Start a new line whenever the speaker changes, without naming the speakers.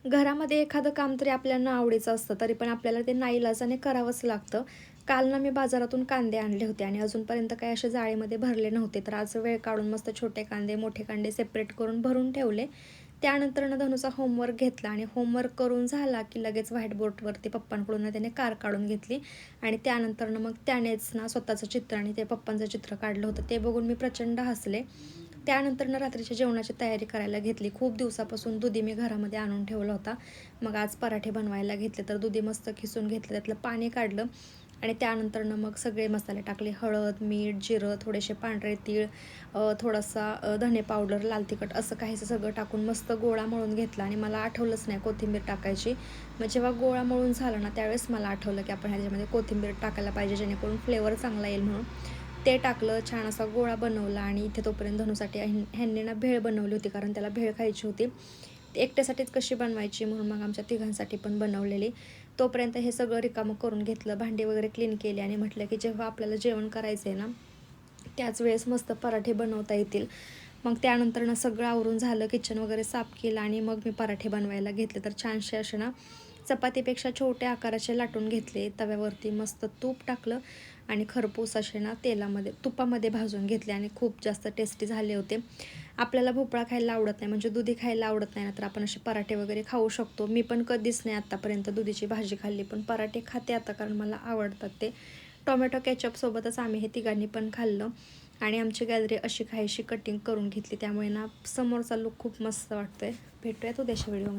घरामध्ये एखादं काम तरी आपल्याला आवडीचं असतं, तरी पण आपल्याला ते नाईलाजाने करावंच लागतं. काल ना मी बाजारातून कांदे आणले होते आणि अजूनपर्यंत काही असे जाळीमध्ये भरले नव्हते. तर आज वेळ काढून मस्त छोटे कांदे, मोठे कांदे सेपरेट करून भरून ठेवले. त्यानंतर ना धनूचा होमवर्क घेतला आणि होमवर्क करून झाला, की लगेच व्हाईट बोर्डवरती पप्पांकडून ना त्याने कार काढून घेतली आणि त्यानंतर मग त्यानेच ना स्वतःचं चित्र आणि ते पप्पांचं चित्र काढलं होतं. ते बघून मी प्रचंड हसले. त्यानंतर ना रात्रीच्या जेवणाची तयारी करायला घेतली. खूप दिवसापासून दुधी मी घरामध्ये आणून ठेवला होता. मग आज पराठे बनवायला घेतले. तर दुधी मस्त खिसून घेतलं, त्यातलं पाणी काढलं आणि त्यानंतरनं मग सगळे मसाले टाकले. हळद, मीठ, जिरं, थोडेसे पांढरे तीळ, थोडासा धने पावडर, लाल तिखट असं काहीसं सगळं टाकून मस्त गोळा मळून घेतला आणि मला आठवलंच नाही कोथिंबीर टाकायची. मग जेव्हा गोळा मळून झाला ना, त्यावेळेस मला आठवलं की आपण ह्याच्यामध्ये कोथिंबीर टाकायला पाहिजे, जेणेकरून फ्लेवर चांगला येईल म्हणून. ते टाकलं, छान असा गोळा बनवला आणि इथे तोपर्यंत धनूसाठी ह्यांनी ना भेळ बनवली होती, कारण त्याला भेळ खायची होती. एकट्यासाठीच कशी बनवायची म्हणून मग आमच्या तिघांसाठी पण बनवलेली. तोपर्यंत हे सगळं रिकामं करून घेतलं, भांडी वगैरे क्लीन केली आणि म्हटलं की जेव्हा आपल्याला जेवण करायचं आहे ना, त्याच वेळेस मस्त पराठे बनवता येतील. मग त्यानंतर ना सगळं आवरून झालं, किचन वगैरे साफ केलं आणि मग मी पराठे बनवायला घेतले. तर छानसे असे ना चपातीपेक्षा छोट्या आकाराचे लाटून घेतले. तव्यावरती मस्त तूप टाकलं आणि खरपूस असे ना तुपामध्ये भाजून घेतले आणि खूप जास्त टेस्टी झाले होते. आपल्याला भोपळा खायला आवडत नाही, म्हणजे दुधी खायला आवडत नाही ना, तर आपण असे पराठे वगैरे खाऊ शकतो. मी पण कधीच नाही आत्तापर्यंत दुधीची भाजी खाल्ली, पण पराठे खाते आता, कारण मला आवडतात ते. टोमॅटो केचपसोबतच आम्ही हे तिघांनी पण खाल्लं आणि आमची गॅलरी अशी काहीशी कटिंग करून घेतली. त्यामुळे ना समोरचा लूक खूप मस्त वाटतोय. भेटूयात उद्याच्या व्हिडिओ.